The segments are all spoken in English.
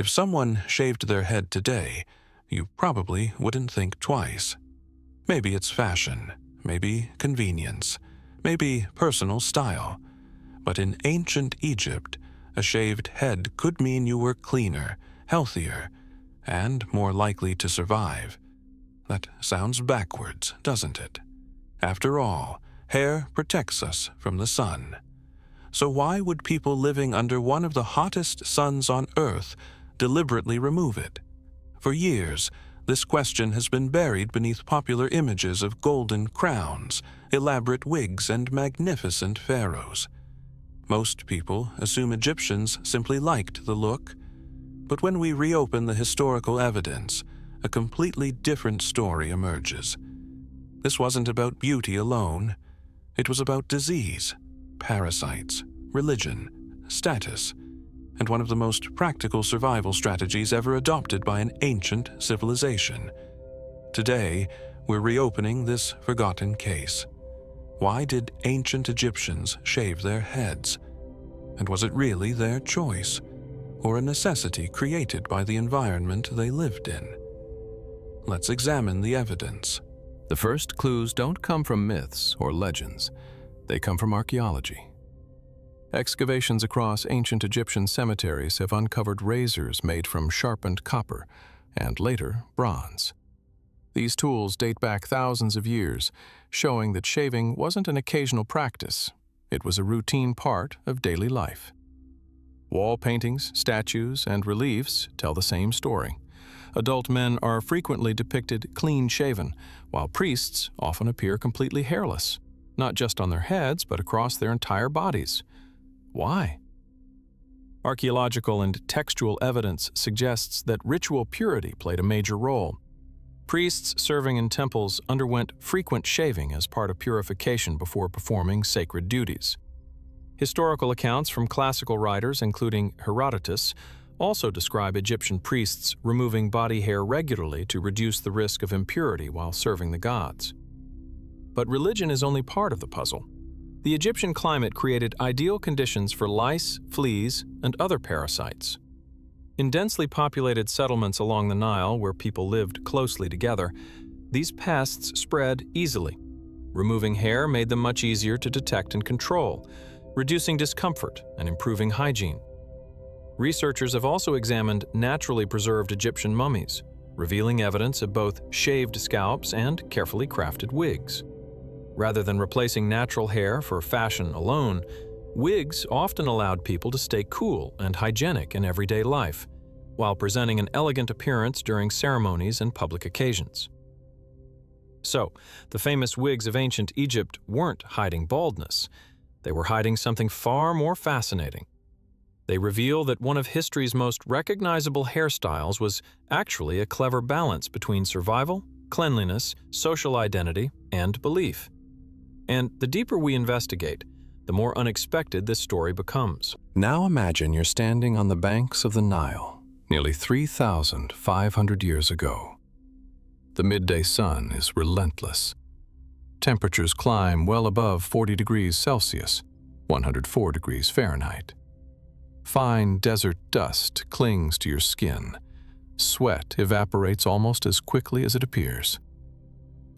If someone shaved their head today, you probably wouldn't think twice. Maybe it's fashion, maybe convenience, maybe personal style. But in ancient Egypt, a shaved head could mean you were cleaner, healthier, and more likely to survive. That sounds backwards, doesn't it? After all, hair protects us from the sun. So why would people living under one of the hottest suns on Earth deliberately remove it? For years, this question has been buried beneath popular images of golden crowns, elaborate wigs, and magnificent pharaohs. Most people assume Egyptians simply liked the look, but when we reopen the historical evidence, a completely different story emerges. This wasn't about beauty alone. It was about disease, parasites, religion, status, and one of the most practical survival strategies ever adopted by an ancient civilization. Today, we're reopening this forgotten case. Why did ancient Egyptians shave their heads? And was it really their choice, or a necessity created by the environment they lived in? Let's examine the evidence. The first clues don't come from myths or legends. They come from archaeology. Excavations across ancient Egyptian cemeteries have uncovered razors made from sharpened copper and later bronze. These tools date back thousands of years, showing that shaving wasn't an occasional practice. It was a routine part of daily life. Wall paintings, statues, and reliefs tell the same story. Adult men are frequently depicted clean-shaven, while priests often appear completely hairless, not just on their heads, but across their entire bodies. Why? Archaeological and textual evidence suggests that ritual purity played a major role. Priests serving in temples underwent frequent shaving as part of purification before performing sacred duties. Historical accounts from classical writers, including Herodotus, also describe Egyptian priests removing body hair regularly to reduce the risk of impurity while serving the gods. But religion is only part of the puzzle. The Egyptian climate created ideal conditions for lice, fleas, and other parasites. In densely populated settlements along the Nile, where people lived closely together, these pests spread easily. Removing hair made them much easier to detect and control, reducing discomfort and improving hygiene. Researchers have also examined naturally preserved Egyptian mummies, revealing evidence of both shaved scalps and carefully crafted wigs. Rather than replacing natural hair for fashion alone, wigs often allowed people to stay cool and hygienic in everyday life, while presenting an elegant appearance during ceremonies and public occasions. So, the famous wigs of ancient Egypt weren't hiding baldness. They were hiding something far more fascinating. They reveal that one of history's most recognizable hairstyles was actually a clever balance between survival, cleanliness, social identity, and belief. And the deeper we investigate, the more unexpected this story becomes. Now imagine you're standing on the banks of the Nile, nearly 3,500 years ago. The midday sun is relentless. Temperatures climb well above 40 degrees Celsius, 104 degrees Fahrenheit. Fine desert dust clings to your skin. Sweat evaporates almost as quickly as it appears.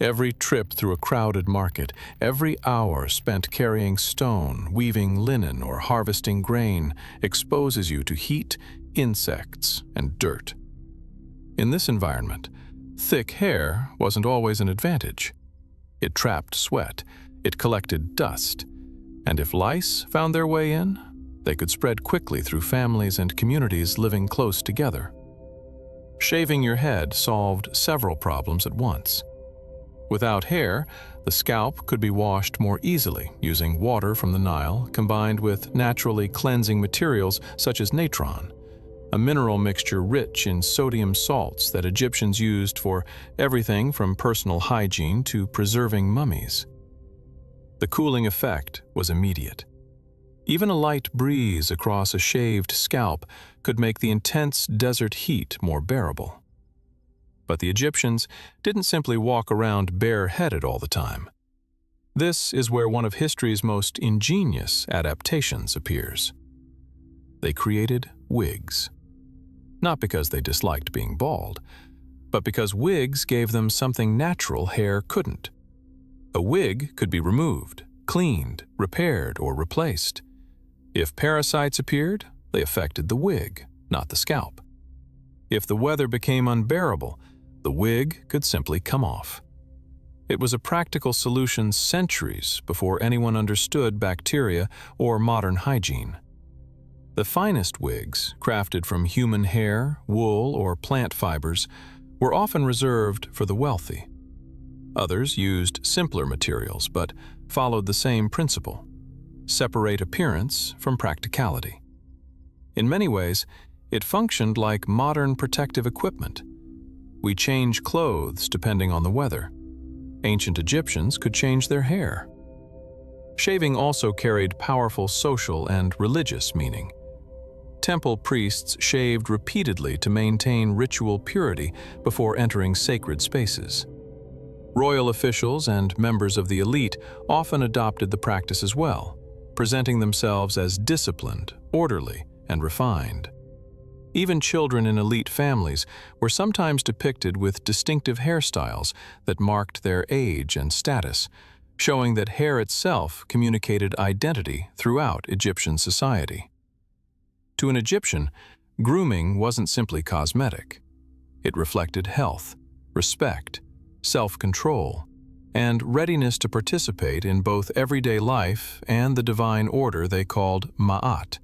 Every trip through a crowded market, every hour spent carrying stone, weaving linen, or harvesting grain exposes you to heat, insects, and dirt. In this environment, thick hair wasn't always an advantage. It trapped sweat, it collected dust, and if lice found their way in, they could spread quickly through families and communities living close together. Shaving your head solved several problems at once. Without hair, the scalp could be washed more easily using water from the Nile combined with naturally cleansing materials such as natron, a mineral mixture rich in sodium salts that Egyptians used for everything from personal hygiene to preserving mummies. The cooling effect was immediate. Even a light breeze across a shaved scalp could make the intense desert heat more bearable. But the Egyptians didn't simply walk around bareheaded all the time. This is where one of history's most ingenious adaptations appears. They created wigs. not because they disliked being bald, but because wigs gave them something natural hair couldn't. A wig could be removed, cleaned, repaired, or replaced. If parasites appeared, they affected the wig, not the scalp. If the weather became unbearable, the wig could simply come off. It was a practical solution centuries before anyone understood bacteria or modern hygiene. The finest wigs, crafted from human hair, wool, or plant fibers, were often reserved for the wealthy. Others used simpler materials but followed the same principle: separate appearance from practicality. In many ways, it functioned like modern protective equipment. We change clothes depending on the weather. Ancient Egyptians could change their hair. Shaving also carried powerful social and religious meaning. Temple priests shaved repeatedly to maintain ritual purity before entering sacred spaces. Royal officials and members of the elite often adopted the practice as well, presenting themselves as disciplined, orderly, and refined. Even children in elite families were sometimes depicted with distinctive hairstyles that marked their age and status, showing that hair itself communicated identity throughout Egyptian society. To an Egyptian, grooming wasn't simply cosmetic. It reflected health, respect, self-control, and readiness to participate in both everyday life and the divine order they called Ma'at,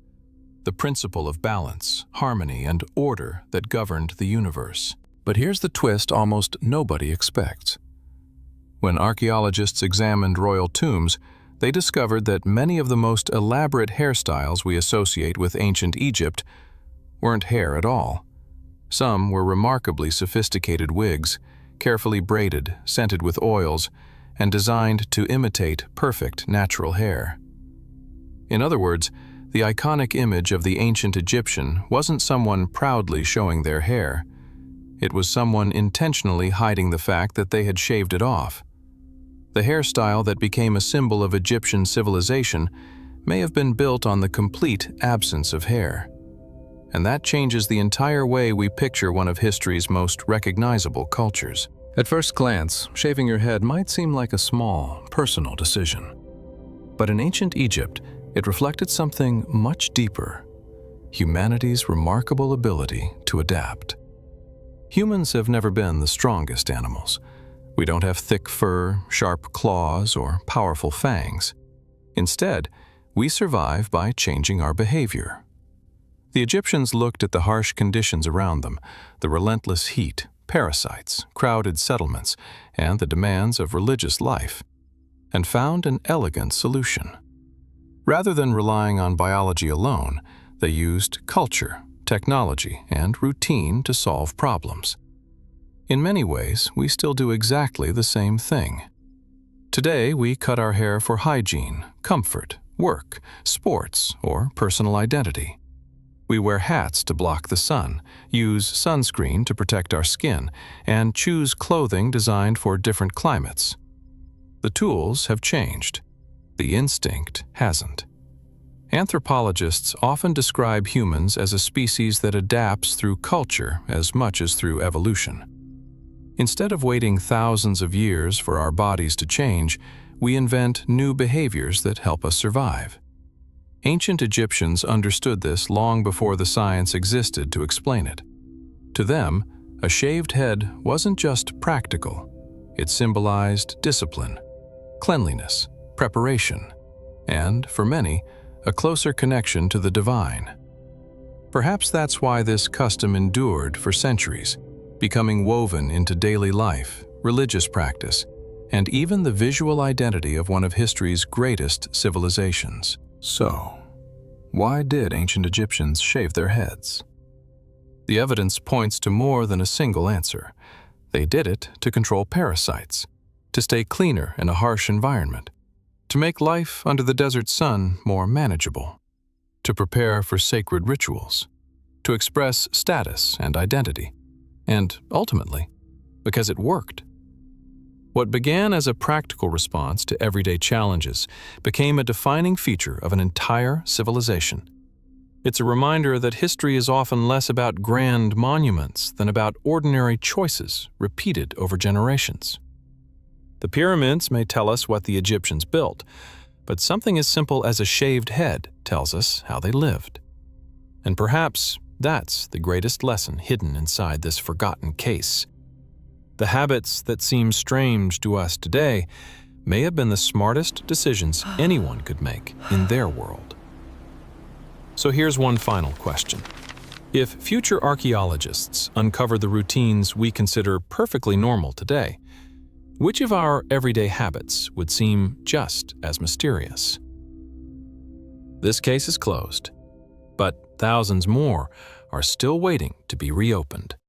the principle of balance, harmony, and order that governed the universe. But here's the twist almost nobody expects. When archaeologists examined royal tombs, they discovered that many of the most elaborate hairstyles we associate with ancient Egypt weren't hair at all. Some were remarkably sophisticated wigs, carefully braided, scented with oils, and designed to imitate perfect natural hair. In other words, the iconic image of the ancient Egyptian wasn't someone proudly showing their hair. It was someone intentionally hiding the fact that they had shaved it off. The hairstyle that became a symbol of Egyptian civilization may have been built on the complete absence of hair. And that changes the entire way we picture one of history's most recognizable cultures. At first glance, shaving your head might seem like a small, personal decision. But in ancient Egypt, it reflected something much deeper: humanity's remarkable ability to adapt. Humans have never been the strongest animals. We don't have thick fur, sharp claws, or powerful fangs. Instead, we survive by changing our behavior. The Egyptians looked at the harsh conditions around them, the relentless heat, parasites, crowded settlements, and the demands of religious life, and found an elegant solution. Rather than relying on biology alone, they used culture, technology, and routine to solve problems. In many ways, we still do exactly the same thing. Today, we cut our hair for hygiene, comfort, work, sports, or personal identity. We wear hats to block the sun, use sunscreen to protect our skin, and choose clothing designed for different climates. The tools have changed. The instinct hasn't. Anthropologists often describe humans as a species that adapts through culture as much as through evolution. Instead of waiting thousands of years for our bodies to change, we invent new behaviors that help us survive. Ancient Egyptians understood this long before the science existed to explain it. To them, a shaved head wasn't just practical. It symbolized discipline, cleanliness, preparation, and, for many, a closer connection to the divine. Perhaps that's why this custom endured for centuries, becoming woven into daily life, religious practice, and even the visual identity of one of history's greatest civilizations. So, why did ancient Egyptians shave their heads? The evidence points to more than a single answer. They did it to control parasites, to stay cleaner in a harsh environment, to make life under the desert sun more manageable, to prepare for sacred rituals, to express status and identity, and ultimately, because it worked. What began as a practical response to everyday challenges became a defining feature of an entire civilization. It's a reminder that history is often less about grand monuments than about ordinary choices repeated over generations. The pyramids may tell us what the Egyptians built, but something as simple as a shaved head tells us how they lived. And perhaps that's the greatest lesson hidden inside this forgotten case. The habits that seem strange to us today may have been the smartest decisions anyone could make in their world. So here's one final question. If future archaeologists uncover the routines we consider perfectly normal today, which of our everyday habits would seem just as mysterious? This case is closed, but thousands more are still waiting to be reopened.